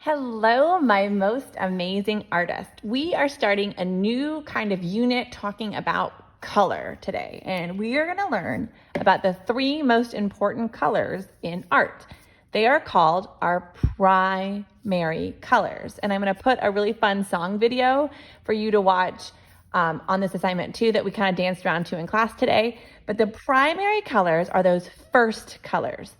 Hello, my most amazing artist. We are starting a new kind of unit talking about color today, and we are going to learn about the three most important colors in art. They are called our primary colors, and I'm going to put a really fun song video for you to watch on this assignment too that we kind of danced around to in class today. But the primary colors are those first colors.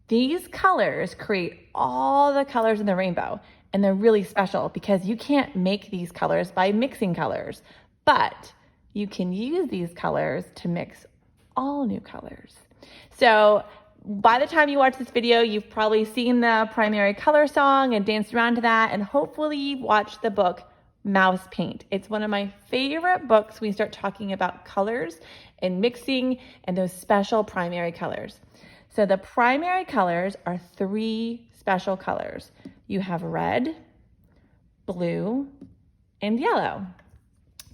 These colors create all the colors in the rainbow, and they're really special because you can't make these colors by mixing colors, but you can use these colors to mix all new colors. So by the time you watch this video, you've probably seen the primary color song and danced around to that, and hopefully you've watched the book Mouse Paint. It's one of my favorite books when we start talking about colors and mixing and those special primary colors. So the primary colors are three special colors. You have red, blue, and yellow.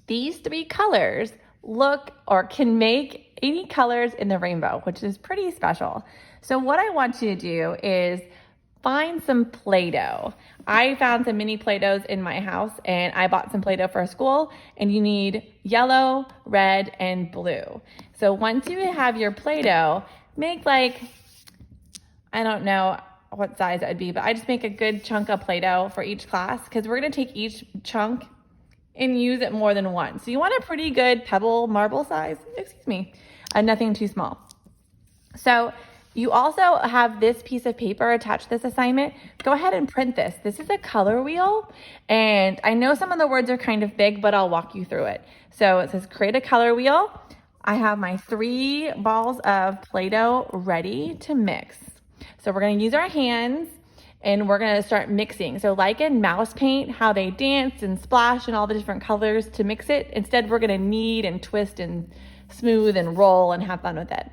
These three colors look or can make any colors in the rainbow, which is pretty special. So what I want you to do is find some Play-Doh. I found some mini Play-Dohs in my house, and I bought some Play-Doh for school, and you need yellow, red, and blue. So once you have your Play-Doh, make I don't know what size it would be, but I just make a good chunk of Play-Doh for each class because we're going to take each chunk and use it more than once. So you want a pretty good pebble marble size, nothing too small. So you also have this piece of paper attached to this assignment. Go ahead and print this. This is a color wheel, and I know some of the words are kind of big, but I'll walk you through it. So it says create a color wheel. I have my 3 balls of Play-Doh ready to mix. So we're going to use our hands and we're going to start mixing. So like in Mouse Paint, how they dance and splash and all the different colors to mix it, instead we're going to knead and twist and smooth and roll and have fun with it.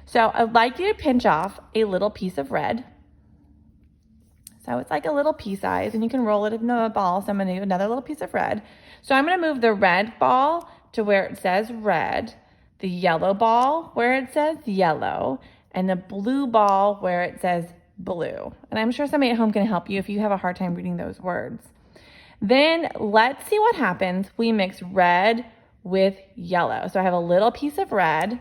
So I'd like you to pinch off a little piece of red. So it's like a little pea size, and you can roll it into a ball. So I'm going to do another little piece of red. So I'm going to move the red ball to where it says red, the yellow ball where it says yellow, and the blue ball where it says blue. And I'm sure somebody at home can help you if you have a hard time reading those words. Then let's see what happens. We mix red with yellow. So I have a little piece of red,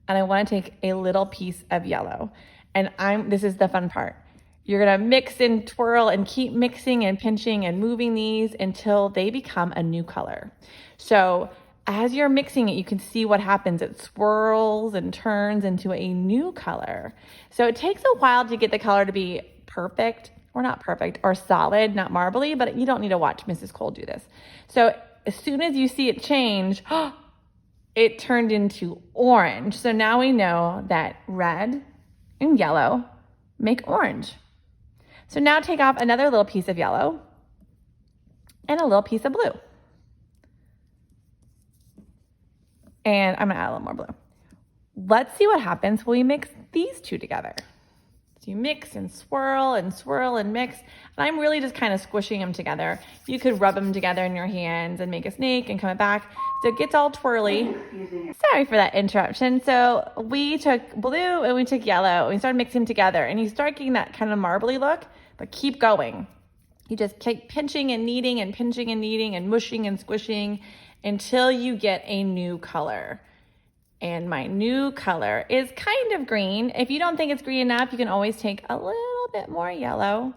and I want to take a little piece of yellow. And this is the fun part. You're going to mix and twirl and keep mixing and pinching and moving these until they become a new color. So as you're mixing it, you can see what happens. It swirls and turns into a new color. So it takes a while to get the color to be perfect, or not perfect, or solid, not marbly, but you don't need to watch Mrs. Cole do this. So as soon as you see it change, it turned into orange. So now we know that red and yellow make orange. So now take off another little piece of yellow and a little piece of blue. And I'm gonna add a little more blue. Let's see what happens when we mix these two together. So you mix and swirl and mix. And I'm really just kind of squishing them together. You could rub them together in your hands and make a snake and come it back. So it gets all twirly. Sorry for that interruption. So we took blue and we took yellow and we started mixing them together. And you start getting that kind of marbly look, but keep going. You just keep pinching and kneading and pinching and kneading and mushing and squishing until you get a new color. And my new color is kind of green. If you don't think it's green enough, you can always take a little bit more yellow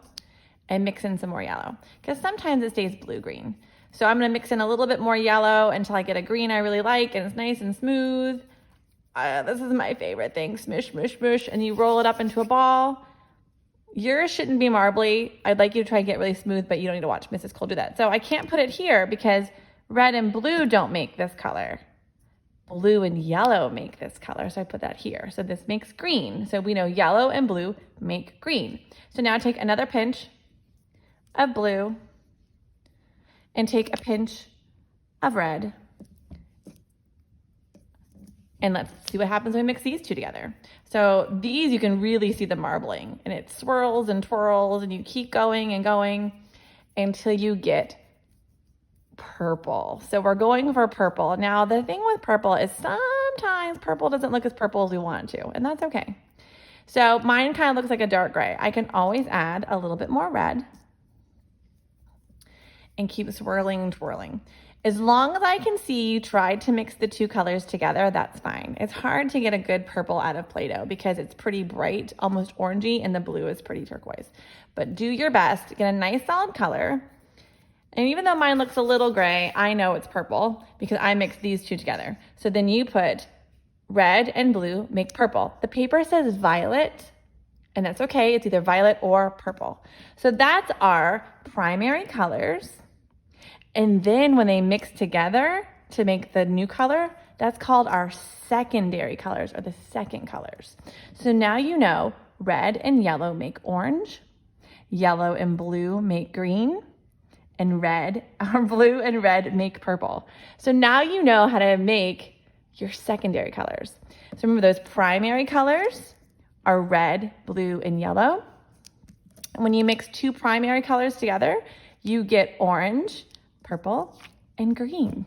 and mix in some more yellow, because sometimes it stays blue-green. So I'm gonna mix in a little bit more yellow until I get a green I really like and it's nice and smooth. This is my favorite thing, smush, smush, smush, and you roll it up into a ball. Yours shouldn't be marbly. I'd like you to try and get really smooth, but you don't need to watch Mrs. Cole do that. So I can't put it here because red and blue don't make this color. Blue and yellow make this color, so I put that here. So this makes green. So we know yellow and blue make green. So now take another pinch of blue and take a pinch of red. And let's see what happens when we mix these two together. So these, you can really see the marbling, and it swirls and twirls, and you keep going and going until you get purple. So we're going for purple. Now the thing with purple is sometimes purple doesn't look as purple as we want it to, and that's okay. So mine kind of looks like a dark gray. I can always add a little bit more red and keep swirling and twirling. As long as I can see you tried to mix the two colors together, that's fine. It's hard to get a good purple out of Play-Doh because it's pretty bright, almost orangey, and the blue is pretty turquoise. But do your best to get a nice solid color. And even though mine looks a little gray, I know it's purple because I mixed these two together. So then you put red and blue, make purple. The paper says violet, and that's okay. It's either violet or purple. So that's our primary colors. And then when they mix together to make the new color, that's called our secondary colors, or the second colors. So now you know red and yellow make orange, yellow and blue make green, and blue and red make purple. So now you know how to make your secondary colors. So remember, those primary colors are red, blue, and yellow. And when you mix two primary colors together, you get orange, purple, and green.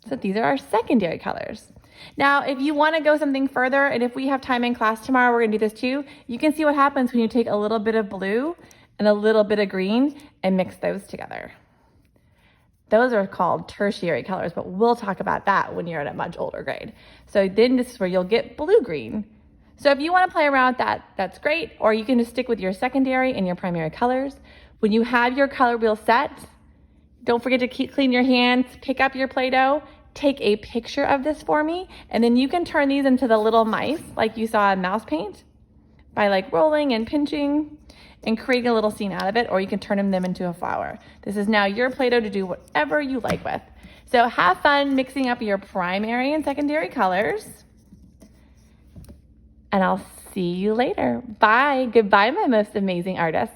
So these are our secondary colors. Now, if you want to go something further, and if we have time in class tomorrow, we're going to do this too, you can see what happens when you take a little bit of blue and a little bit of green and mix those together. Those are called tertiary colors, but we'll talk about that when you're at a much older grade. So then this is where you'll get blue-green. So if you want to play around with that, that's great, or you can just stick with your secondary and your primary colors. When you have your color wheel set, don't forget to clean your hands, pick up your Play-Doh, take a picture of this for me, and then you can turn these into the little mice like you saw in mouse paint by like rolling and pinching and creating a little scene out of it, or you can turn them into a flower. This is now your Play-Doh to do whatever you like with. So have fun mixing up your primary and secondary colors, and I'll see you later. Bye. Goodbye, my most amazing artists.